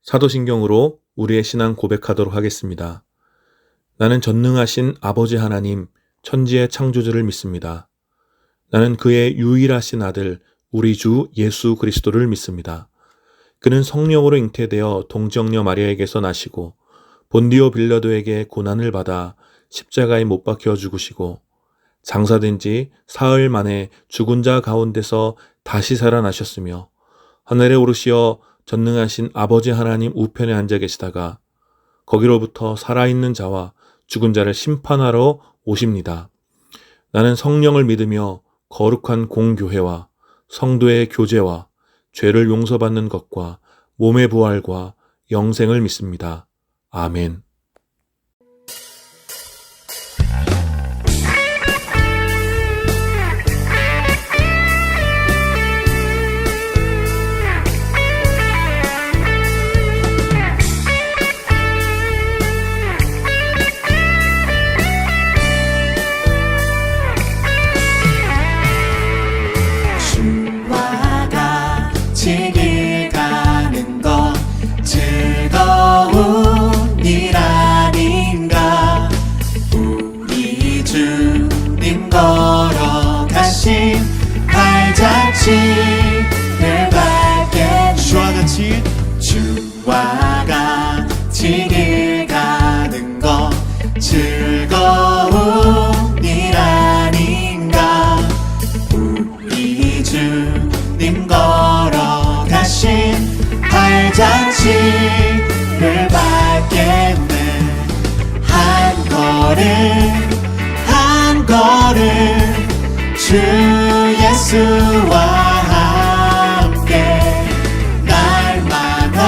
사도신경으로 우리의 신앙 고백하도록 하겠습니다. 나는 전능하신 아버지 하나님, 천지의 창조주를 믿습니다. 나는 그의 유일하신 아들, 우리 주 예수 그리스도를 믿습니다. 그는 성령으로 잉태되어 동정녀 마리아에게서 나시고 본디오 빌라도에게 고난을 받아 십자가에 못 박혀 죽으시고 장사된 지 사흘 만에 죽은 자 가운데서 다시 살아나셨으며 하늘에 오르시어 전능하신 아버지 하나님 우편에 앉아 계시다가 거기로부터 살아있는 자와 죽은 자를 심판하러 오십니다. 나는 성령을 믿으며 거룩한 공교회와 성도의 교제와 죄를 용서받는 것과 몸의 부활과 영생을 믿습니다. 아멘. 길 가는 것 즐거운 일 아닌가. 우리 주님 걸어가신 발자취를 밟게 주와 같이 길 가는 것 즐거운 일 아닌가. 우리 주님 걸어가신 발자취를 밟겠네. 한 걸음 주 예수와 함께 날마다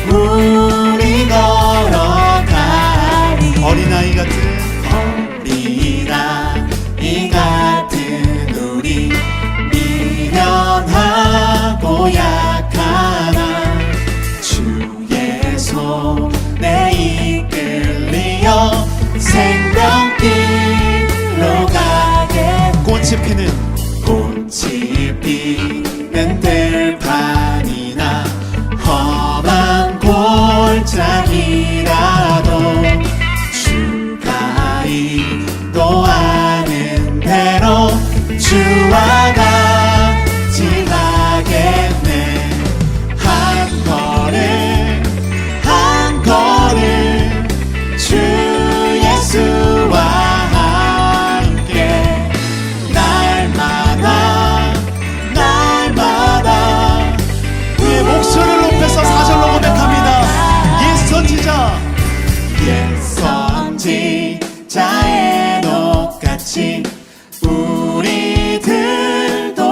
우리 걸어가리. 어린아이 같은 우리 미련하고 약하나 주의 손에 이끌리어 생명길로 가게. 꽃이 피는 들판이나 험한 골짜기라도 주가 인도하는 대로 주와 같이 가겠네. 한 걸음 주 예수와 함께 날마다 우리의 목소리를 높여서 사절로 고백합니다. 옛 선지자의 녹같이 우리들도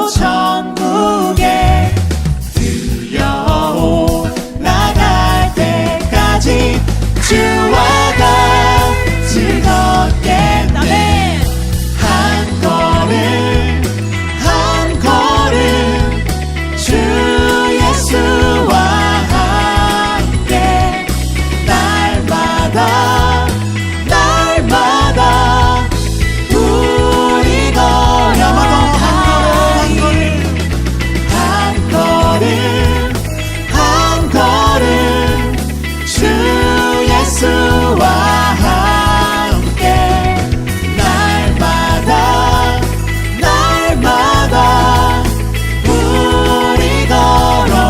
천국에 들려올라갈 때까지 주와 같이 걷겠네. 한 걸음 주 예수와 함께 날마다 우리 걸어가리. 한 걸음 주 예수와 함께 날마다 우리 걸어가리.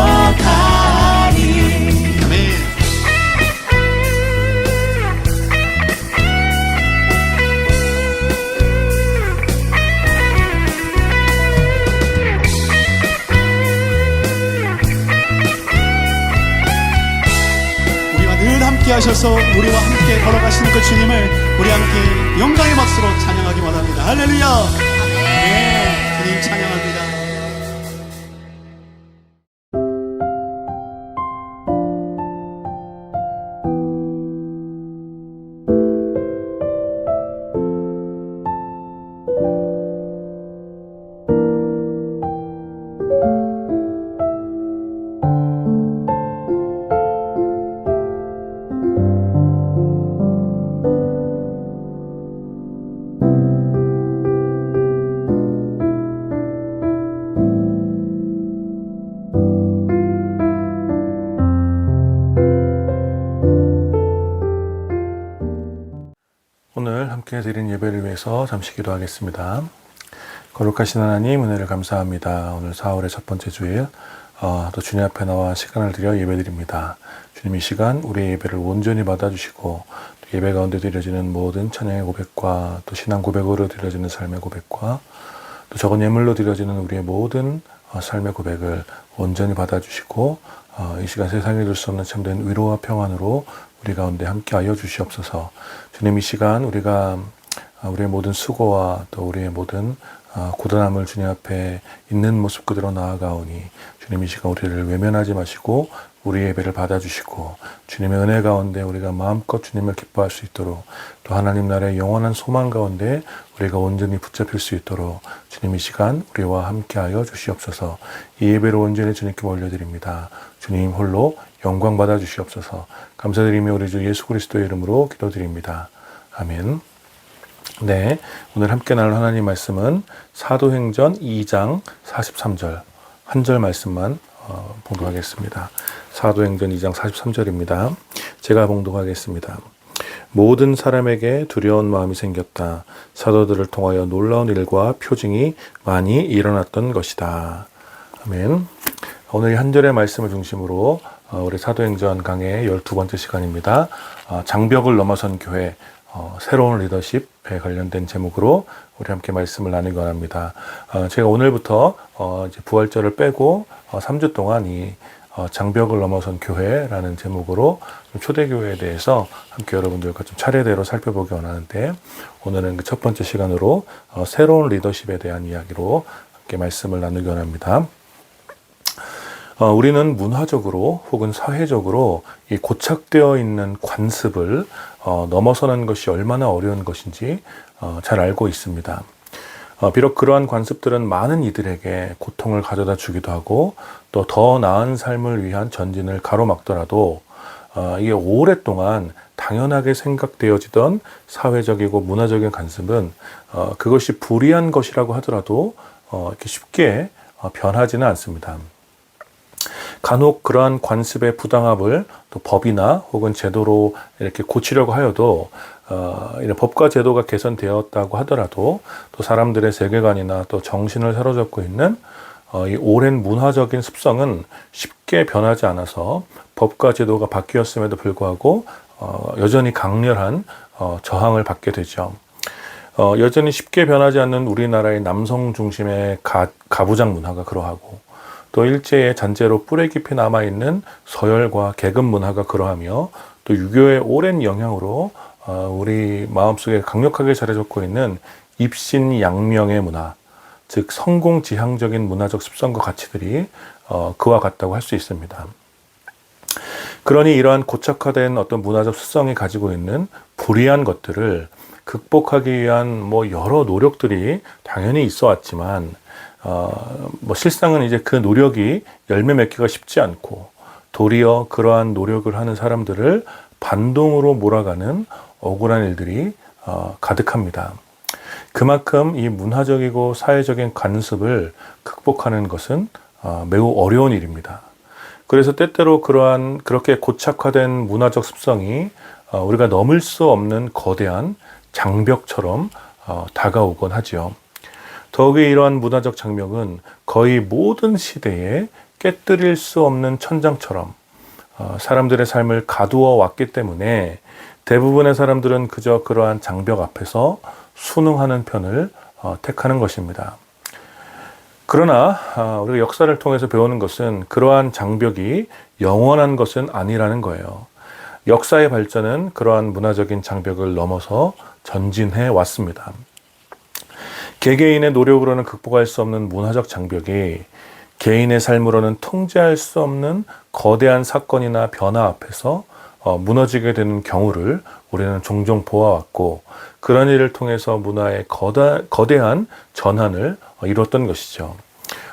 우리와 늘 함께 하셔서 우리와 함께 걸어가시는 그 주님을 우리 함께 영광의 박수로 찬양하기 원합니다. 할렐루야. 네, 주님 찬양합니다. 함께 드린 예배를 위해서 잠시 기도하겠습니다. 거룩하신 하나님, 은혜를 감사합니다. 오늘 4월의 첫 번째 주일, 또 주님 앞에 나와 시간을 드려 예배드립니다. 주님, 이 시간 우리의 예배를 온전히 받아주시고, 또 예배 가운데 드려지는 모든 찬양의 고백과 또 신앙 고백으로 드려지는 삶의 고백과 또 적은 예물로 드려지는 우리의 모든 삶의 고백을 온전히 받아주시고, 이 시간 세상에 둘 수 없는 참된 위로와 평안으로 우리 가운데 함께하여 주시옵소서. 주님, 이 시간 우리가 우리의 모든 수고와 또 우리의 모든 고단함을 주님 앞에 있는 모습 그대로 나아가오니, 주님, 이 시간 우리를 외면하지 마시고 우리의 예배를 받아주시고, 주님의 은혜 가운데 우리가 마음껏 주님을 기뻐할 수 있도록, 또 하나님 나라의 영원한 소망 가운데 우리가 온전히 붙잡힐 수 있도록 주님, 이 시간 우리와 함께하여 주시옵소서. 이 예배를 온전히 주님께 올려드립니다. 주님 홀로 영광 받아 주시옵소서. 감사드리며 우리 주 예수 그리스도의 이름으로 기도드립니다. 아멘. 네, 오늘 함께 나눌 하나님 말씀은 사도행전 2장 43절 한 절 말씀만 봉독하겠습니다. 사도행전 2장 43절입니다. 제가 봉독하겠습니다. 모든 사람에게 두려운 마음이 생겼다. 사도들을 통하여 놀라운 일과 표징이 많이 일어났던 것이다. 아멘. 오늘 한 절의 말씀을 중심으로 우리 사도행전 강의 12번째 시간입니다. 장벽을 넘어선 교회, 새로운 리더십에 관련된 제목으로 우리 함께 말씀을 나누기 원합니다. 제가 오늘부터 이제 부활절을 빼고 3주 동안 이 장벽을 넘어선 교회라는 제목으로 초대교회에 대해서 함께 여러분들과 좀 차례대로 살펴보기 원하는데, 오늘은 그 첫 번째 시간으로 새로운 리더십에 대한 이야기로 함께 말씀을 나누기 원합니다. 우리는 문화적으로 혹은 사회적으로 이 고착되어 있는 관습을 넘어서는 것이 얼마나 어려운 것인지 잘 알고 있습니다. 비록 그러한 관습들은 많은 이들에게 고통을 가져다 주기도 하고 또 더 나은 삶을 위한 전진을 가로막더라도, 이게 오랫동안 당연하게 생각되어지던 사회적이고 문화적인 관습은 그것이 불의한 것이라고 하더라도 이렇게 쉽게 변하지는 않습니다. 간혹 그러한 관습의 부당함을 또 법이나 혹은 제도로 이렇게 고치려고 하여도, 이런 법과 제도가 개선되었다고 하더라도 또 사람들의 세계관이나 또 정신을 사로잡고 있는 이 오랜 문화적인 습성은 쉽게 변하지 않아서 법과 제도가 바뀌었음에도 불구하고 여전히 강렬한 저항을 받게 되죠. 여전히 쉽게 변하지 않는 우리나라의 남성 중심의 가부장 문화가 그러하고, 또 일제의 잔재로 뿌리 깊이 남아있는 서열과 계급 문화가 그러하며, 또 유교의 오랜 영향으로 우리 마음속에 강력하게 자리 잡고 있는 입신양명의 문화, 즉 성공지향적인 문화적 습성과 가치들이 그와 같다고 할 수 있습니다. 그러니 이러한 고착화된 어떤 문화적 습성이 가지고 있는 불이한 것들을 극복하기 위한 여러 노력들이 당연히 있어 왔지만, 실상은 이제 그 노력이 열매 맺기가 쉽지 않고, 도리어 그러한 노력을 하는 사람들을 반동으로 몰아가는 억울한 일들이 가득합니다. 그만큼 이 문화적이고 사회적인 관습을 극복하는 것은 매우 어려운 일입니다. 그래서 때때로 그렇게 고착화된 문화적 습성이 우리가 넘을 수 없는 거대한 장벽처럼 다가오곤 하죠. 더욱이 이러한 문화적 장벽은 거의 모든 시대에 깨뜨릴 수 없는 천장처럼 사람들의 삶을 가두어 왔기 때문에 대부분의 사람들은 그저 그러한 장벽 앞에서 순응하는 편을 택하는 것입니다. 그러나 우리가 역사를 통해서 배우는 것은 그러한 장벽이 영원한 것은 아니라는 거예요. 역사의 발전은 그러한 문화적인 장벽을 넘어서 전진해 왔습니다. 개개인의 노력으로는 극복할 수 없는 문화적 장벽이 개인의 삶으로는 통제할 수 없는 거대한 사건이나 변화 앞에서 무너지게 되는 경우를 우리는 종종 보아왔고, 그런 일을 통해서 문화의 거대한 전환을 이뤘던 것이죠.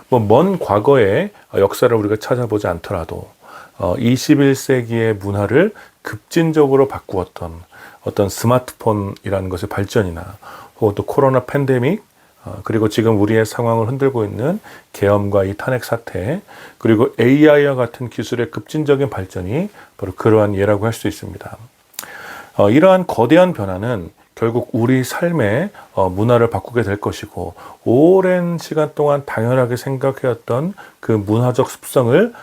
먼 과거의 역사를 우리가 찾아보지 않더라도 21세기의 문화를 급진적으로 바꾸었던 어떤 스마트폰이라는 것의 발전이나 혹은 또 코로나 팬데믹, 그리고 지금 우리의 상황을 흔들고 있는 계엄과 이 탄핵 사태, 그리고 AI와 같은 기술의 급진적인 발전이 바로 그러한 예라고 할 수 있습니다. 이러한 거대한 변화는 결국 우리 삶의 문화를 바꾸게 될 것이고, 오랜 시간 동안 당연하게 생각해왔던 그 문화적 습성을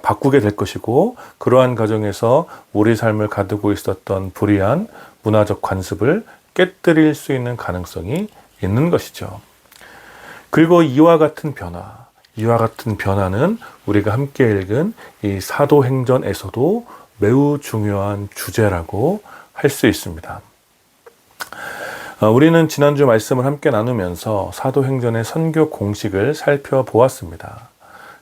바꾸게 될 것이고, 그러한 과정에서 우리 삶을 가두고 있었던 불이한 문화적 관습을 깨뜨릴 수 있는 가능성이 있는 것이죠. 그리고 이와 같은 변화는 우리가 함께 읽은 이 사도행전에서도 매우 중요한 주제라고 할 수 있습니다. 우리는 지난주 말씀을 함께 나누면서 사도행전의 선교 공식을 살펴보았습니다.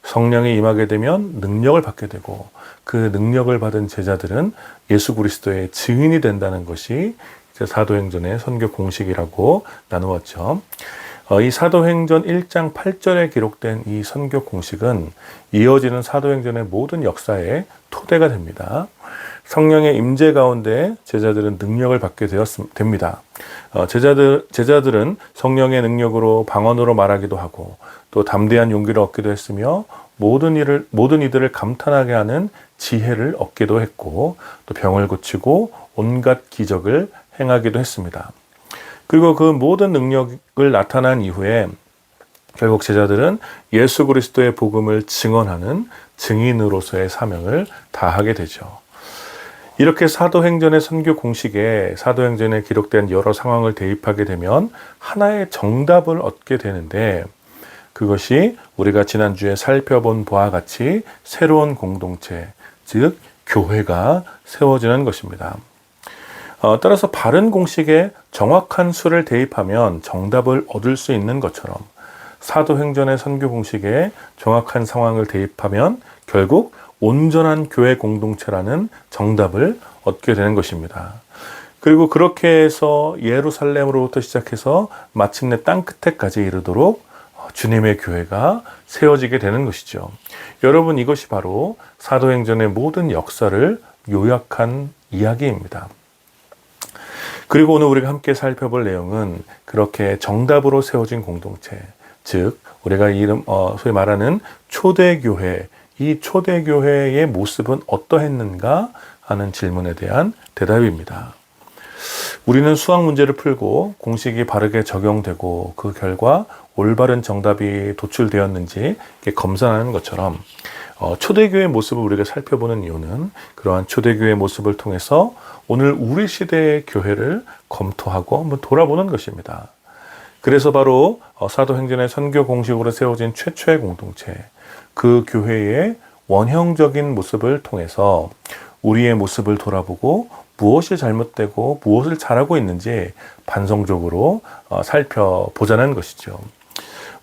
성령이 임하게 되면 능력을 받게 되고, 그 능력을 받은 제자들은 예수 그리스도의 증인이 된다는 것이 이제 사도행전의 선교 공식이라고 나누었죠. 이 사도행전 1장 8절에 기록된 이 선교 공식은 이어지는 사도행전의 모든 역사의 토대가 됩니다. 성령의 임재 가운데 제자들은 능력을 받게 됩니다. 제자들은 성령의 능력으로 방언으로 말하기도 하고, 또 담대한 용기를 얻기도 했으며, 모든 이들을 감탄하게 하는 지혜를 얻기도 했고, 또 병을 고치고 온갖 기적을 행하기도 했습니다. 그리고 그 모든 능력을 나타난 이후에 결국 제자들은 예수 그리스도의 복음을 증언하는 증인으로서의 사명을 다하게 되죠. 이렇게 사도행전의 선교 공식에 사도행전에 기록된 여러 상황을 대입하게 되면 하나의 정답을 얻게 되는데, 그것이 우리가 지난주에 살펴본 바와 같이 새로운 공동체, 즉 교회가 세워지는 것입니다. 따라서 바른 공식에 정확한 수를 대입하면 정답을 얻을 수 있는 것처럼, 사도행전의 선교 공식에 정확한 상황을 대입하면 결국 온전한 교회 공동체라는 정답을 얻게 되는 것입니다. 그리고 그렇게 해서 예루살렘으로부터 시작해서 마침내 땅끝에까지 이르도록 주님의 교회가 세워지게 되는 것이죠. 여러분, 이것이 바로 사도행전의 모든 역사를 요약한 이야기입니다. 그리고 오늘 우리가 함께 살펴볼 내용은 그렇게 정답으로 세워진 공동체, 즉 우리가 소위 말하는 초대교회, 이 초대교회의 모습은 어떠했는가 하는 질문에 대한 대답입니다. 우리는 수학 문제를 풀고 공식이 바르게 적용되고 그 결과 올바른 정답이 도출되었는지 검사하는 것처럼, 초대교회의 모습을 우리가 살펴보는 이유는 그러한 초대교회의 모습을 통해서 오늘 우리 시대의 교회를 검토하고 한번 돌아보는 것입니다. 그래서 바로 사도행전의 선교 공식으로 세워진 최초의 공동체, 그 교회의 원형적인 모습을 통해서 우리의 모습을 돌아보고 무엇이 잘못되고 무엇을 잘하고 있는지 반성적으로 살펴보자는 것이죠.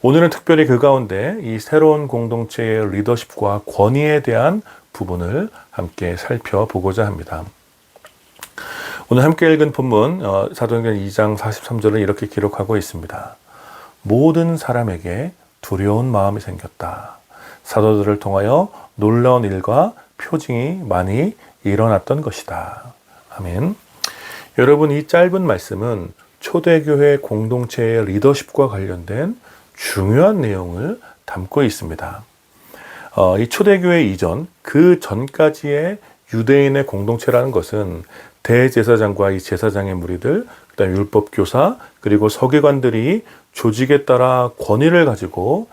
오늘은 특별히 그 가운데 이 새로운 공동체의 리더십과 권위에 대한 부분을 함께 살펴보고자 합니다. 오늘 함께 읽은 본문 사도행전 2장 43절은 이렇게 기록하고 있습니다. 모든 사람에게 두려운 마음이 생겼다. 사도들을 통하여 놀라운 일과 표징이 많이 일어났던 것이다. 아멘. 여러분, 이 짧은 말씀은 초대교회 공동체의 리더십과 관련된 중요한 내용을 담고 있습니다. 이 초대교회 이전, 그 전까지의 유대인의 공동체라는 것은 대제사장과 이 제사장의 무리들, 그다음 율법교사, 그리고 서기관들이 조직에 따라 권위를 가지고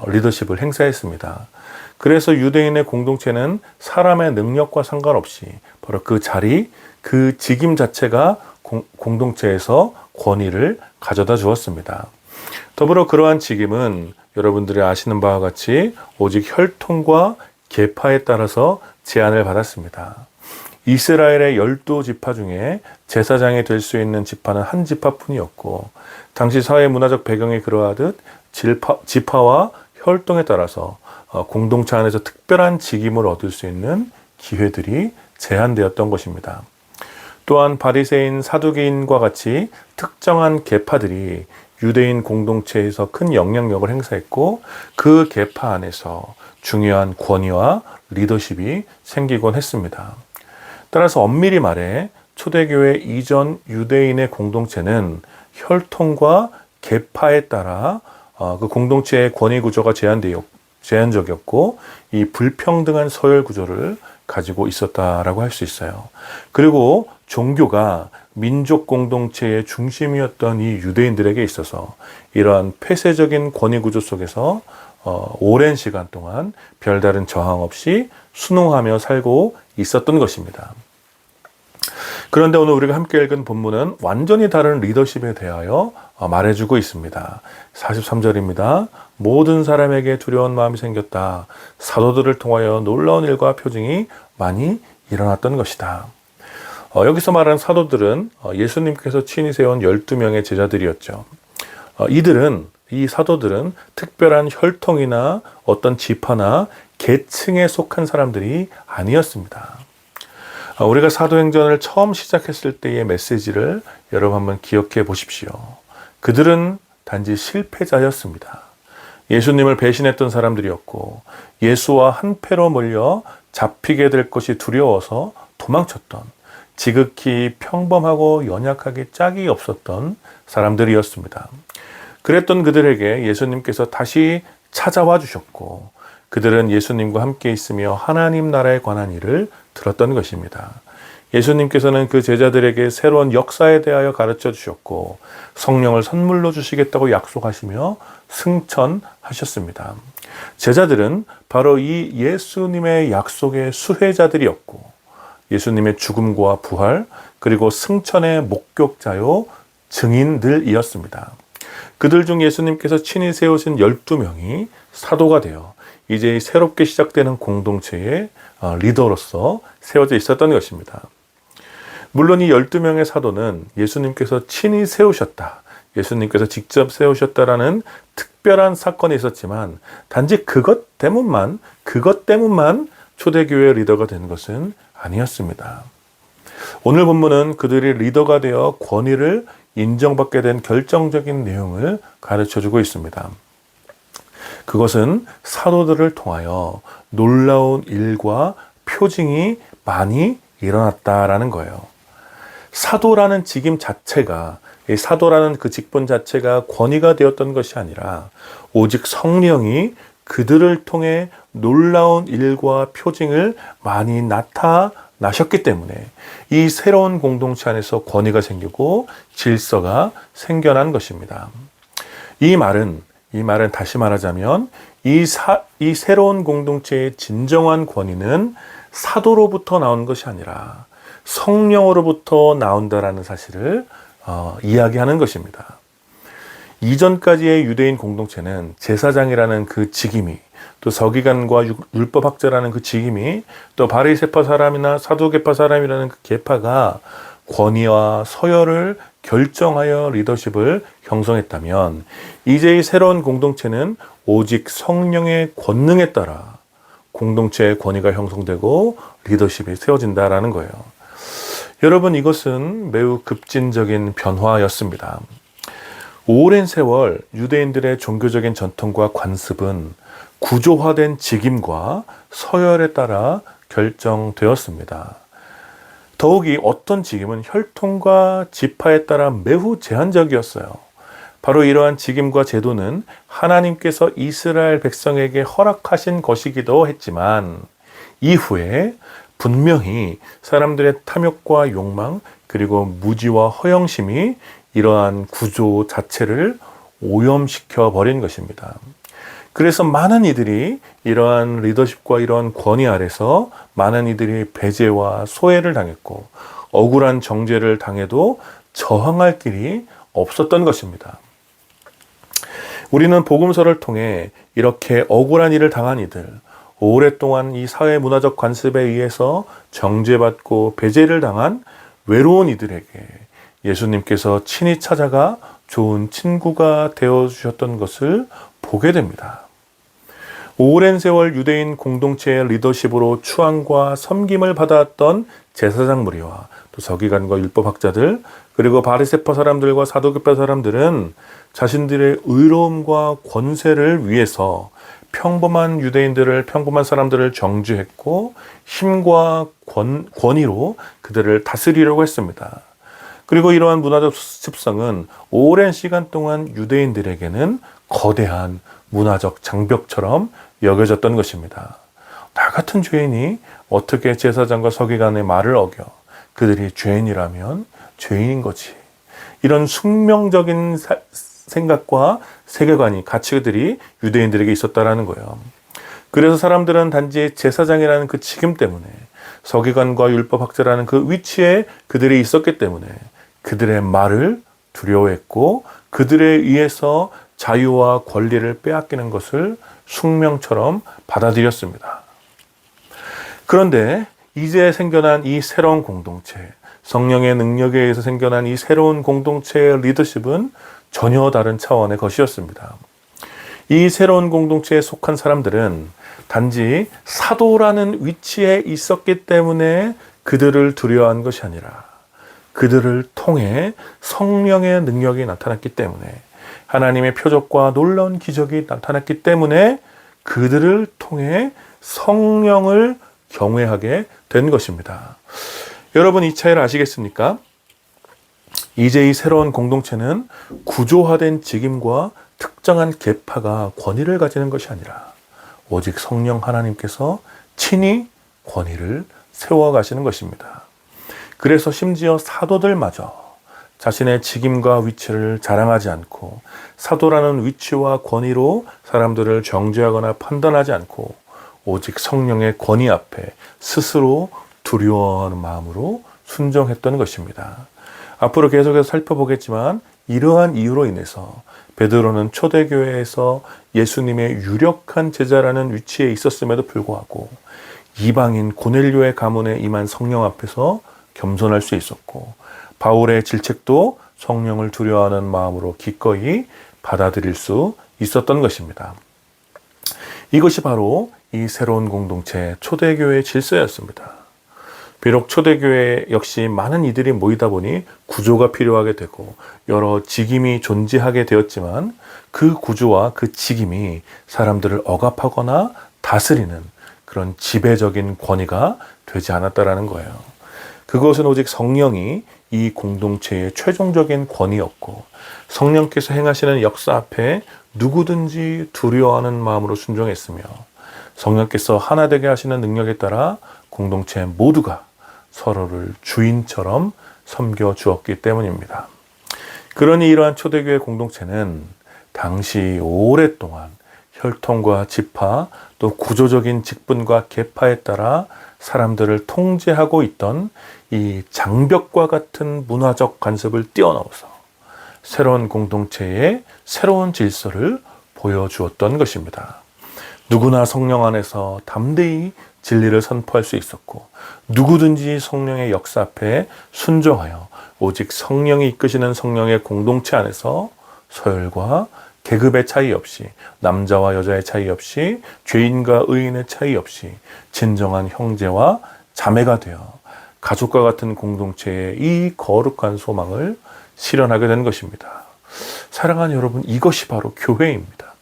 리더십을 행사했습니다. 그래서 유대인의 공동체는 사람의 능력과 상관없이 바로 그 자리, 그 직임 자체가 공동체에서 권위를 가져다 주었습니다. 더불어 그러한 직임은 여러분들이 아시는 바와 같이 오직 혈통과 계파에 따라서 제한을 받았습니다. 이스라엘의 12지파 중에 제사장이 될 수 있는 지파는 한 지파뿐이었고, 당시 사회 문화적 배경이 그러하듯 지파와 혈통에 따라서 공동체 안에서 특별한 직임을 얻을 수 있는 기회들이 제한되었던 것입니다. 또한 바리새인, 사두개인과 같이 특정한 계파들이 유대인 공동체에서 큰 영향력을 행사했고, 그 계파 안에서 중요한 권위와 리더십이 생기곤 했습니다. 따라서 엄밀히 말해 초대교회 이전 유대인의 공동체는 혈통과 계파에 따라 그 공동체의 권위 구조가 제한적이었고 이 불평등한 서열 구조를 가지고 있었다라고 할 수 있어요. 그리고 종교가 민족 공동체의 중심이었던 이 유대인들에게 있어서 이러한 폐쇄적인 권위 구조 속에서 오랜 시간 동안 별다른 저항 없이 순응하며 살고 있었던 것입니다. 그런데 오늘 우리가 함께 읽은 본문은 완전히 다른 리더십에 대하여 말해주고 있습니다. 43절입니다. 모든 사람에게 두려운 마음이 생겼다. 사도들을 통하여 놀라운 일과 표징이 많이 일어났던 것이다. 여기서 말하는 사도들은 예수님께서 친히 세운 12명의 제자들이었죠. 이 사도들은 특별한 혈통이나 어떤 지파나 계층에 속한 사람들이 아니었습니다. 우리가 사도행전을 처음 시작했을 때의 메시지를 여러분 한번 기억해 보십시오. 그들은 단지 실패자였습니다. 예수님을 배신했던 사람들이었고 예수와 한패로 몰려 잡히게 될 것이 두려워서 도망쳤던 지극히 평범하고 연약하게 짝이 없었던 사람들이었습니다. 그랬던 그들에게 예수님께서 다시 찾아와 주셨고 그들은 예수님과 함께 있으며 하나님 나라에 관한 일을 들었던 것입니다. 예수님께서는 그 제자들에게 새로운 역사에 대하여 가르쳐 주셨고 성령을 선물로 주시겠다고 약속하시며 승천하셨습니다. 제자들은 바로 이 예수님의 약속의 수혜자들이었고 예수님의 죽음과 부활 그리고 승천의 목격자요 증인들이었습니다. 그들 중 예수님께서 친히 세우신 12명이 사도가 되어 이제 새롭게 시작되는 공동체의 리더로서 세워져 있었던 것입니다. 물론 이 12명의 사도는 예수님께서 친히 세우셨다, 예수님께서 직접 세우셨다라는 특별한 사건이 있었지만 단지 그것 때문만 초대교회의 리더가 된 것은 아니었습니다. 오늘 본문은 그들이 리더가 되어 권위를 인정받게 된 결정적인 내용을 가르쳐주고 있습니다. 그것은 사도들을 통하여 놀라운 일과 표징이 많이 일어났다라는 거예요. 사도라는 직임 자체가, 사도라는 그 직분 자체가 권위가 되었던 것이 아니라 오직 성령이 그들을 통해 놀라운 일과 표징을 많이 나타나셨기 때문에 이 새로운 공동체 안에서 권위가 생기고 질서가 생겨난 것입니다. 이 말은 다시 말하자면 이 새로운 공동체의 진정한 권위는 사도로부터 나온 것이 아니라 성령으로부터 나온다라는 사실을 이야기하는 것입니다. 이전까지의 유대인 공동체는 제사장이라는 그 직임이, 또 서기관과 율법학자라는 그 직임이, 또 바리새파 사람이나 사두개파 사람이라는 그 계파가 권위와 서열을 결정하여 리더십을 형성했다면 이제 이 새로운 공동체는 오직 성령의 권능에 따라 공동체의 권위가 형성되고 리더십이 세워진다라는 거예요. 여러분, 이것은 매우 급진적인 변화였습니다. 오랜 세월 유대인들의 종교적인 전통과 관습은 구조화된 직임과 서열에 따라 결정되었습니다. 더욱이 어떤 직임은 혈통과 지파에 따라 매우 제한적이었어요. 바로 이러한 직임과 제도는 하나님께서 이스라엘 백성에게 허락하신 것이기도 했지만 이후에 분명히 사람들의 탐욕과 욕망 그리고 무지와 허영심이 이러한 구조 자체를 오염시켜 버린 것입니다. 그래서 많은 이들이 이러한 리더십과 이러한 권위 아래서 많은 이들이 배제와 소외를 당했고 억울한 정죄를 당해도 저항할 길이 없었던 것입니다. 우리는 복음서를 통해 이렇게 억울한 일을 당한 이들, 오랫동안 이 사회 문화적 관습에 의해서 정죄받고 배제를 당한 외로운 이들에게 예수님께서 친히 찾아가 좋은 친구가 되어주셨던 것을 보게 됩니다. 오랜 세월 유대인 공동체의 리더십으로 추앙과 섬김을 받아왔던 제사장 무리와 또 서기관과 율법학자들 그리고 바리새파 사람들과 사두개파 사람들은 자신들의 의로움과 권세를 위해서 평범한 사람들을 정죄했고 힘과 권위로 그들을 다스리려고 했습니다. 그리고 이러한 문화적 습성은 오랜 시간 동안 유대인들에게는 거대한 문화적 장벽처럼 여겨졌던 것입니다. 나 같은 죄인이 어떻게 제사장과 서기관의 말을 어겨? 그들이 죄인이라면 죄인인 거지. 이런 숙명적인 생각과 세계관이, 가치들이 유대인들에게 있었다라는 거예요. 그래서 사람들은 단지 제사장이라는 그 직임 때문에, 서기관과 율법학자라는 그 위치에 그들이 있었기 때문에 그들의 말을 두려워했고, 그들에 의해서 자유와 권리를 빼앗기는 것을 숙명처럼 받아들였습니다. 그런데 이제 생겨난 이 새로운 공동체, 성령의 능력에 의해서 생겨난 이 새로운 공동체의 리더십은 전혀 다른 차원의 것이었습니다. 이 새로운 공동체에 속한 사람들은 단지 사도라는 위치에 있었기 때문에 그들을 두려워한 것이 아니라, 그들을 통해 성령의 능력이 나타났기 때문에, 하나님의 표적과 놀라운 기적이 나타났기 때문에 그들을 통해 성령을 경외하게 된 것입니다. 여러분, 이 차이를 아시겠습니까? 이제 이 새로운 공동체는 구조화된 직임과 특정한 계파가 권위를 가지는 것이 아니라 오직 성령 하나님께서 친히 권위를 세워가시는 것입니다. 그래서 심지어 사도들마저 자신의 직임과 위치를 자랑하지 않고, 사도라는 위치와 권위로 사람들을 정죄하거나 판단하지 않고, 오직 성령의 권위 앞에 스스로 두려워하는 마음으로 순종했던 것입니다. 앞으로 계속해서 살펴보겠지만, 이러한 이유로 인해서 베드로는 초대교회에서 예수님의 유력한 제자라는 위치에 있었음에도 불구하고 이방인 고넬료의 가문에 임한 성령 앞에서 겸손할 수 있었고, 바울의 질책도 성령을 두려워하는 마음으로 기꺼이 받아들일 수 있었던 것입니다. 이것이 바로 이 새로운 공동체 초대교회의 질서였습니다. 비록 초대교회 역시 많은 이들이 모이다 보니 구조가 필요하게 되고 여러 직임이 존재하게 되었지만, 그 구조와 그 직임이 사람들을 억압하거나 다스리는 그런 지배적인 권위가 되지 않았다라는 거예요. 그것은 오직 성령이 이 공동체의 최종적인 권위였고, 성령께서 행하시는 역사 앞에 누구든지 두려워하는 마음으로 순종했으며, 성령께서 하나 되게 하시는 능력에 따라 공동체 모두가 서로를 주인처럼 섬겨 주었기 때문입니다. 그러니 이러한 초대교회 공동체는 당시 오랫동안 혈통과 지파, 또 구조적인 직분과 계파에 따라 사람들을 통제하고 있던 이 장벽과 같은 문화적 간섭을 뛰어넘어서 새로운 공동체의 새로운 질서를 보여주었던 것입니다. 누구나 성령 안에서 담대히 진리를 선포할 수 있었고, 누구든지 성령의 역사 앞에 순종하여 오직 성령이 이끄시는 성령의 공동체 안에서 서열과 계급의 차이 없이, 남자와 여자의 차이 없이, 죄인과 의인의 차이 없이 진정한 형제와 자매가 되어 가족과 같은 공동체의 이 거룩한 소망을 실현하게 된 것입니다. 사랑하는 여러분, 이것이 바로 교회입니다.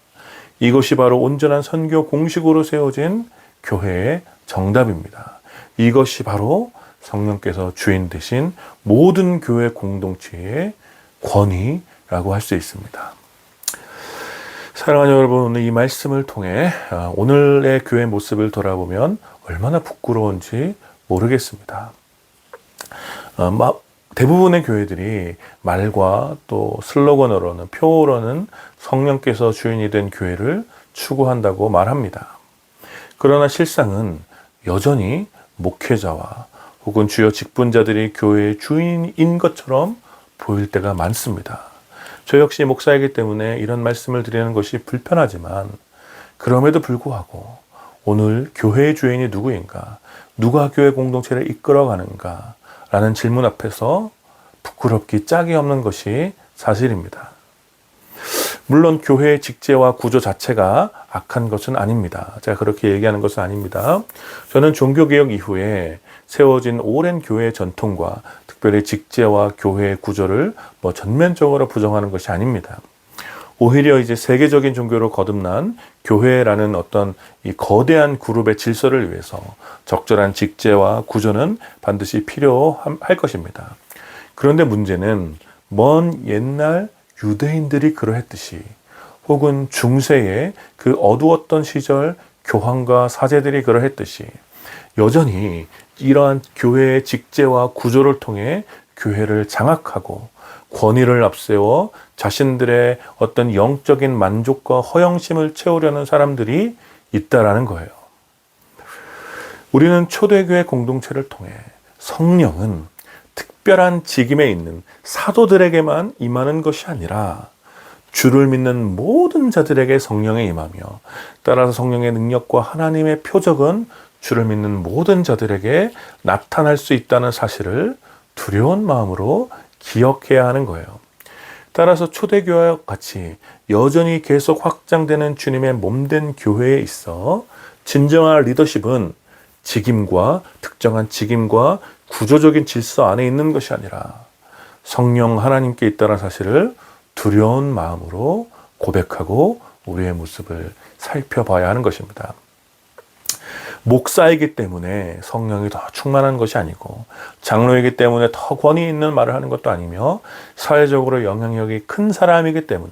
이것이 바로 온전한 선교 공식으로 세워진 교회의 정답입니다. 이것이 바로 성령께서 주인 되신 모든 교회 공동체의 권위라고 할 수 있습니다. 사랑하는 여러분, 오늘 이 말씀을 통해 오늘의 교회 모습을 돌아보면 얼마나 부끄러운지 모르겠습니다. 대부분의 교회들이 말과 또 슬로건으로는, 표어로는 성령께서 주인이 된 교회를 추구한다고 말합니다. 그러나 실상은 여전히 목회자와 혹은 주요 직분자들이 교회의 주인인 것처럼 보일 때가 많습니다. 저 역시 목사이기 때문에 이런 말씀을 드리는 것이 불편하지만, 그럼에도 불구하고 오늘 교회의 주인이 누구인가, 누가 교회 공동체를 이끌어가는가 라는 질문 앞에서 부끄럽기 짝이 없는 것이 사실입니다. 물론 교회의 직제와 구조 자체가 악한 것은 아닙니다. 제가 그렇게 얘기하는 것은 아닙니다. 저는 종교개혁 이후에 세워진 오랜 교회의 전통과 특별히 직제와 교회의 구조를 전면적으로 부정하는 것이 아닙니다. 오히려 이제 세계적인 종교로 거듭난 교회라는 어떤 이 거대한 그룹의 질서를 위해서 적절한 직제와 구조는 반드시 필요할 것입니다. 그런데 문제는 먼 옛날 유대인들이 그러했듯이, 혹은 중세의 그 어두웠던 시절 교황과 사제들이 그러했듯이 여전히 이러한 교회의 직제와 구조를 통해 교회를 장악하고 권위를 앞세워 자신들의 어떤 영적인 만족과 허영심을 채우려는 사람들이 있다라는 거예요. 우리는 초대교회 공동체를 통해 성령은 특별한 직임에 있는 사도들에게만 임하는 것이 아니라 주를 믿는 모든 자들에게 성령에 임하며, 따라서 성령의 능력과 하나님의 표적은 주를 믿는 모든 자들에게 나타날 수 있다는 사실을 두려운 마음으로 기억해야 하는 거예요. 따라서 초대교회와 같이 여전히 계속 확장되는 주님의 몸된 교회에 있어 진정한 리더십은 특정한 직임과 구조적인 질서 안에 있는 것이 아니라 성령 하나님께 있다는 사실을 두려운 마음으로 고백하고 우리의 모습을 살펴봐야 하는 것입니다. 목사이기 때문에 성령이 더 충만한 것이 아니고, 장로이기 때문에 더 권위 있는 말을 하는 것도 아니며, 사회적으로 영향력이 큰 사람이기 때문에,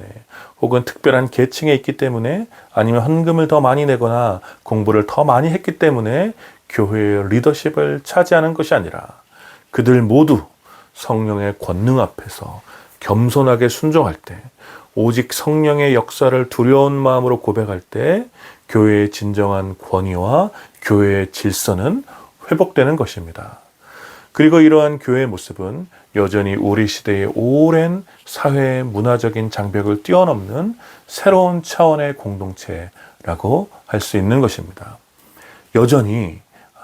혹은 특별한 계층에 있기 때문에, 아니면 헌금을 더 많이 내거나 공부를 더 많이 했기 때문에 교회의 리더십을 차지하는 것이 아니라, 그들 모두 성령의 권능 앞에서 겸손하게 순종할 때, 오직 성령의 역사를 두려운 마음으로 고백할 때 교회의 진정한 권위와 교회의 질서는 회복되는 것입니다. 그리고 이러한 교회의 모습은 여전히 우리 시대의 오랜 사회 문화적인 장벽을 뛰어넘는 새로운 차원의 공동체라고 할 수 있는 것입니다. 여전히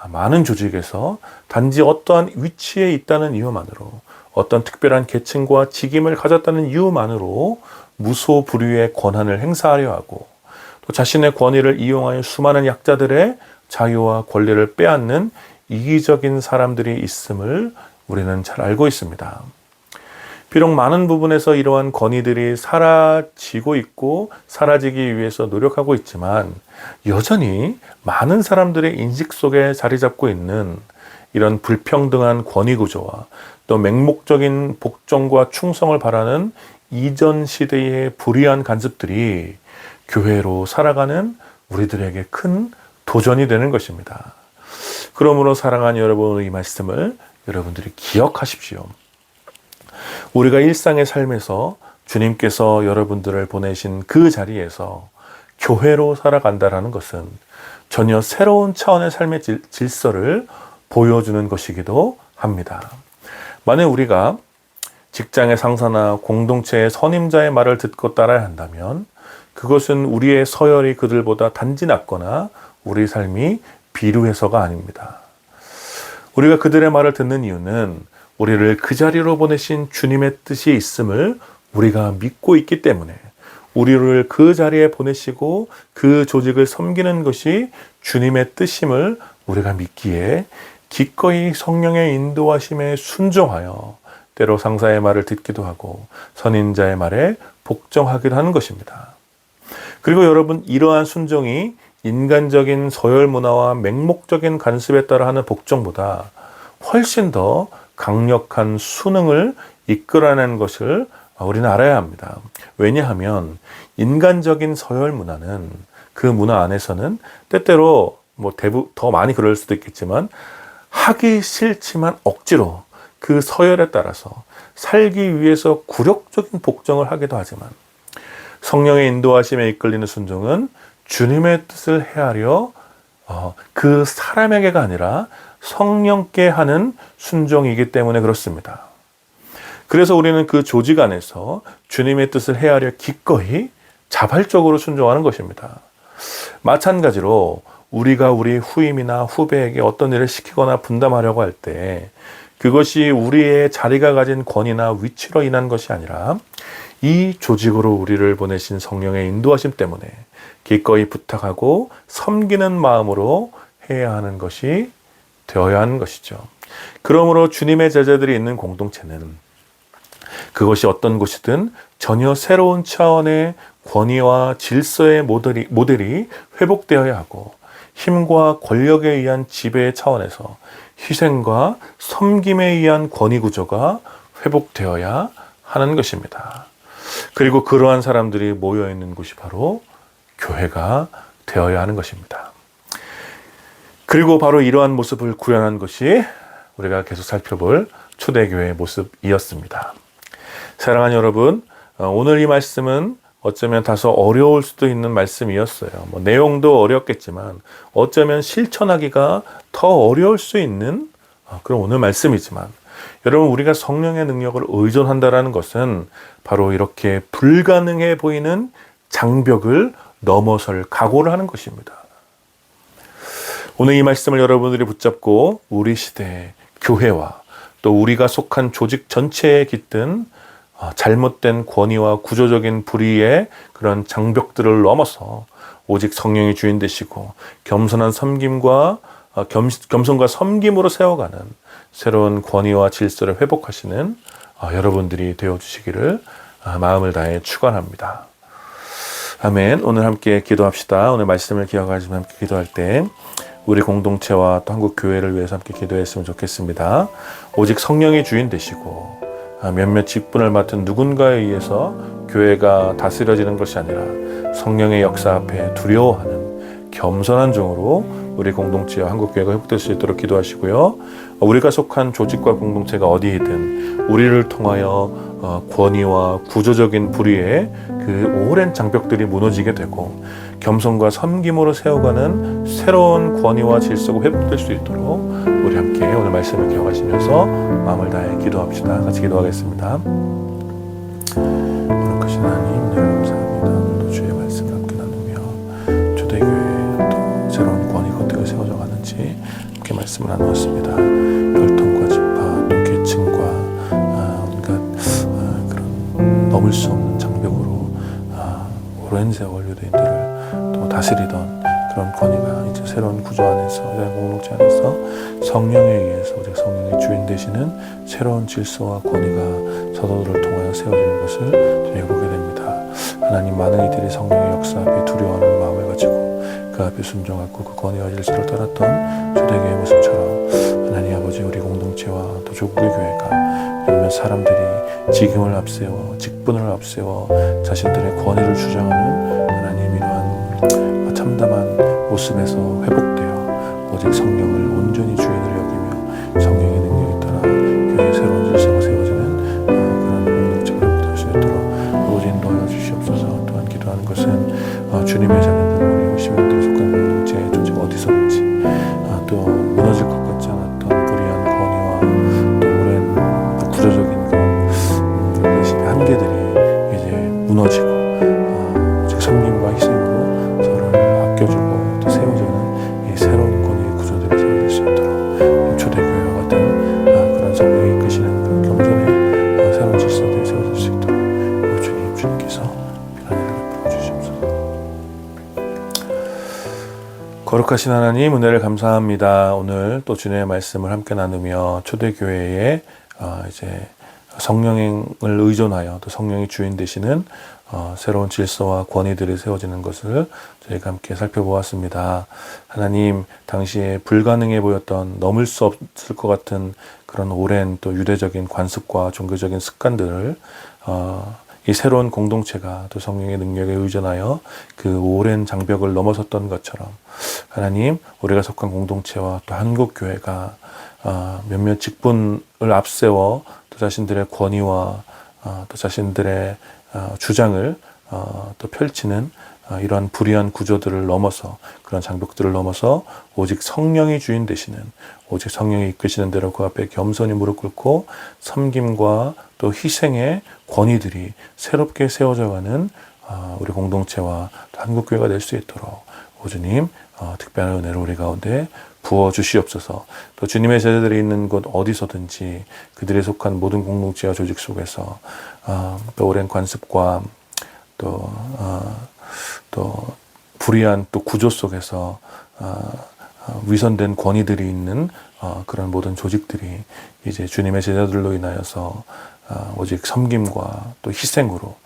많은 조직에서 단지 어떠한 위치에 있다는 이유만으로, 어떤 특별한 계층과 직임을 가졌다는 이유만으로 무소불위의 권한을 행사하려 하고, 또 자신의 권위를 이용하여 수많은 약자들의 자유와 권리를 빼앗는 이기적인 사람들이 있음을 우리는 잘 알고 있습니다. 비록 많은 부분에서 이러한 권위들이 사라지고 있고 사라지기 위해서 노력하고 있지만, 여전히 많은 사람들의 인식 속에 자리 잡고 있는 이런 불평등한 권위 구조와 또 맹목적인 복종과 충성을 바라는 이전 시대의 불의한 간섭들이 교회로 살아가는 우리들에게 큰 도전이 되는 것입니다. 그러므로 사랑하는 여러분, 이 말씀을 여러분들이 기억하십시오. 우리가 일상의 삶에서 주님께서 여러분들을 보내신 그 자리에서 교회로 살아간다는 것은 전혀 새로운 차원의 삶의 질서를 보여주는 것이기도 합니다. 만약 우리가 직장의 상사나 공동체의 선임자의 말을 듣고 따라야 한다면 그것은 우리의 서열이 그들보다 단지 낮거나 우리 삶이 비루해서가 아닙니다. 우리가 그들의 말을 듣는 이유는 우리를 그 자리로 보내신 주님의 뜻이 있음을 우리가 믿고 있기 때문에, 우리를 그 자리에 보내시고 그 조직을 섬기는 것이 주님의 뜻임을 우리가 믿기에 기꺼이 성령의 인도하심에 순종하여 때로 상사의 말을 듣기도 하고 선인자의 말에 복종하기도 하는 것입니다. 그리고 여러분, 이러한 순종이 인간적인 서열 문화와 맹목적인 간섭에 따라 하는 복종보다 훨씬 더 강력한 순응을 이끌어내는 것을 우리는 알아야 합니다. 왜냐하면 인간적인 서열 문화는, 그 문화 안에서는 때때로 더 많이 그럴 수도 있겠지만 하기 싫지만 억지로 그 서열에 따라서 살기 위해서 굴욕적인 복종을 하기도 하지만, 성령의 인도하심에 이끌리는 순종은 주님의 뜻을 헤아려 그 사람에게가 아니라 성령께 하는 순종이기 때문에 그렇습니다. 그래서 우리는 그 조직 안에서 주님의 뜻을 헤아려 기꺼이 자발적으로 순종하는 것입니다. 마찬가지로 우리가 우리 후임이나 후배에게 어떤 일을 시키거나 분담하려고 할 때 그것이 우리의 자리가 가진 권위나 위치로 인한 것이 아니라 이 조직으로 우리를 보내신 성령의 인도하심 때문에 기꺼이 부탁하고 섬기는 마음으로 해야 하는 것이 되어야 하는 것이죠. 그러므로 주님의 제자들이 있는 공동체는 그것이 어떤 곳이든 전혀 새로운 차원의 권위와 질서의 모델이 회복되어야 하고, 힘과 권력에 의한 지배의 차원에서 희생과 섬김에 의한 권위 구조가 회복되어야 하는 것입니다. 그리고 그러한 사람들이 모여 있는 곳이 바로 교회가 되어야 하는 것입니다. 그리고 바로 이러한 모습을 구현한 것이 우리가 계속 살펴볼 초대교회의 모습이었습니다. 사랑하는 여러분, 오늘 이 말씀은 어쩌면 다소 어려울 수도 있는 말씀이었어요. 내용도 어렵겠지만 어쩌면 실천하기가 더 어려울 수 있는 그런 오늘 말씀이지만, 여러분, 우리가 성령의 능력을 의존한다라는 것은 바로 이렇게 불가능해 보이는 장벽을 넘어설 각오를 하는 것입니다. 오늘 이 말씀을 여러분들이 붙잡고 우리 시대의 교회와 또 우리가 속한 조직 전체에 깃든 잘못된 권위와 구조적인 불의의 그런 장벽들을 넘어서 오직 성령이 주인 되시고 겸손한 섬김과 겸손과 섬김으로 세워가는 새로운 권위와 질서를 회복하시는 여러분들이 되어주시기를 마음을 다해 축원합니다. 아멘. 오늘 함께 기도합시다. 오늘 말씀을 기억하시면 함께 기도할 때 우리 공동체와 또 한국 교회를 위해서 함께 기도했으면 좋겠습니다. 오직 성령이 주인 되시고 몇몇 직분을 맡은 누군가에 의해서 교회가 다스려지는 것이 아니라 성령의 역사 앞에 두려워하는 겸손한 종으로 우리 공동체와 한국교회가 회복될 수 있도록 기도하시고요. 우리가 속한 조직과 공동체가 어디이든 우리를 통하여 권위와 구조적인 불의의 그 오랜 장벽들이 무너지게 되고 겸손과 섬김으로 세워가는 새로운 권위와 질서가 회복될 수 있도록 우리 함께 오늘 말씀을 기억하시면서 마음을 다해 기도합시다. 같이 기도하겠습니다. 오늘 크신 하나님, 늘 감사합니다. 또 주의 말씀을 함께 나누며 초대교회에 또 새로운 권위가 어떻게 세워져 가는지 함께 말씀을 나누었습니다. 혈통과 지파 또 계층과 온갖 그런 넘을 수 없는 장벽으로 오랜 세월 유대인들을 또 다스리던 그런 권위가 이제 새로운 구조 안에서, 공동체 안에서 성령에 의해서 오직 성령의 주인 되시는 새로운 질서와 권위가 서로를 통하여 세워지는 것을 저희가 보게 됩니다. 하나님, 많은 이들이 성령의 역사 앞에 두려워하는 마음을 가지고 그 앞에 순종하고 그 권위와 질서를 따랐던 초대교회의 모습처럼 하나님 아버지, 우리 공동체와 또 조국의 교회가 몇몇 사람들이 직임을 앞세워 직분을 앞세워 자신들의 권위를 주장하는 하나님 이러한 참담한 모습에서 회복되어 오직 성령을 온전히 주인으로 여기며 성령의 능력에 따라 교회의 새로운 질서가 세워지는 그런 공동체가 회복될 수 있도록 오직 인도하여 주시옵소서. 또한 기도하는 것은 주님의 자녀들, 우리 호시민들이 속한 공동체의 조직 어디서든지 또 무너질 것 같지 않았던 불의한 권위와 또 오랜 구조적인 그런 한계들이 이제 무너지고 오직 섬김과 희생으로 서로를 아껴주고 또 세워주는 이 새로운 권위의 구조들이 세워질 수 있도록 초대교회와 같은 그런 성령이 이끄시는 그 겸손의 새로운 질서들이 세워질 수 있도록 주님께서 평안을 베풀어 주시옵소서. 거룩하신 하나님, 은혜를 감사합니다. 오늘 또 주님의 말씀을 함께 나누며 초대교회의 이제 성령을 의존하여 또 성령이 주인 되시는 새로운 질서와 권위들이 세워지는 것을 저희가 함께 살펴보았습니다. 하나님, 당시에 불가능해 보였던, 넘을 수 없을 것 같은 그런 오랜 또 유대적인 관습과 종교적인 습관들을 이 새로운 공동체가 또 성령의 능력에 의존하여 그 오랜 장벽을 넘어섰던 것처럼 하나님, 우리가 속한 공동체와 또 한국교회가 몇몇 직분을 앞세워 또 자신들의 권위와 또 자신들의 주장을 또 펼치는 이러한 불의한 구조들을 넘어서, 그런 장벽들을 넘어서 오직 성령이 주인 되시는, 오직 성령이 이끄시는 대로 그 앞에 겸손히 무릎 꿇고 섬김과 또 희생의 권위들이 새롭게 세워져가는 우리 공동체와 한국교회가 될 수 있도록 오주님 특별한 은혜를 우리 가운데 부어 주시옵소서. 또 주님의 제자들이 있는 곳 어디서든지 그들에 속한 모든 공동체와 조직 속에서 또 오랜 관습과 또 불의한 또 구조 속에서 위선된 권위들이 있는 그런 모든 조직들이 이제 주님의 제자들로 인하여서 오직 섬김과 또 희생으로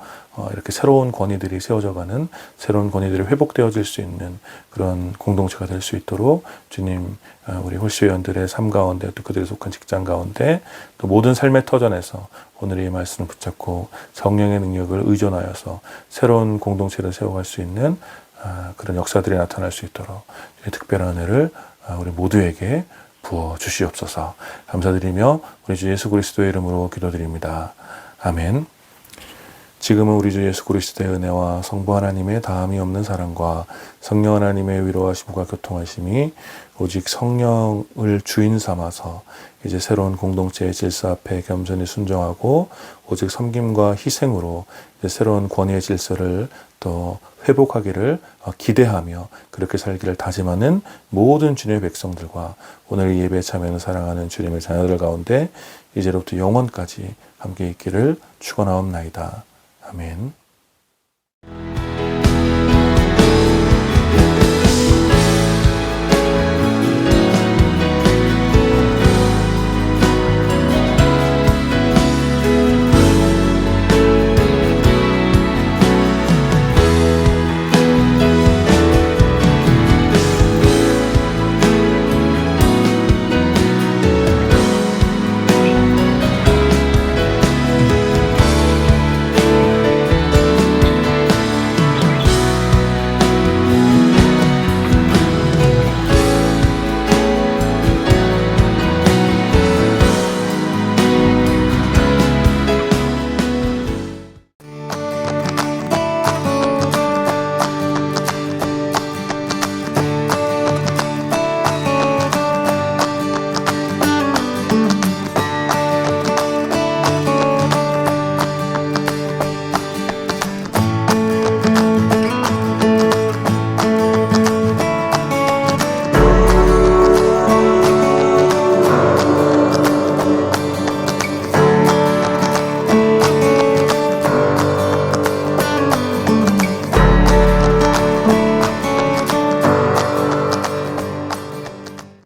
이렇게 새로운 권위들이 세워져가는, 새로운 권위들이 회복되어질 수 있는 그런 공동체가 될 수 있도록 주님, 우리 홀수회원들의 삶 가운데 또 그들이 속한 직장 가운데 또 모든 삶의 터전에서 오늘 이 말씀을 붙잡고 성령의 능력을 의존하여서 새로운 공동체를 세워갈 수 있는 그런 역사들이 나타날 수 있도록 특별한 은혜를 우리 모두에게 부어 주시옵소서. 감사드리며 우리 주 예수 그리스도의 이름으로 기도드립니다. 아멘. 지금은 우리 주 예수 그리스도의 은혜와 성부 하나님의 다함이 없는 사랑과 성령 하나님의 위로하심과 교통하심이 오직 성령을 주인 삼아서 이제 새로운 공동체의 질서 앞에 겸손히 순종하고 오직 섬김과 희생으로 이제 새로운 권위의 질서를 또 회복하기를 기대하며 그렇게 살기를 다짐하는 모든 주님의 백성들과 오늘 이 예배에 참여하는 사랑하는 주님의 자녀들 가운데 이제로부터 영원까지 함께 있기를 축원하옵나이다. 아멘.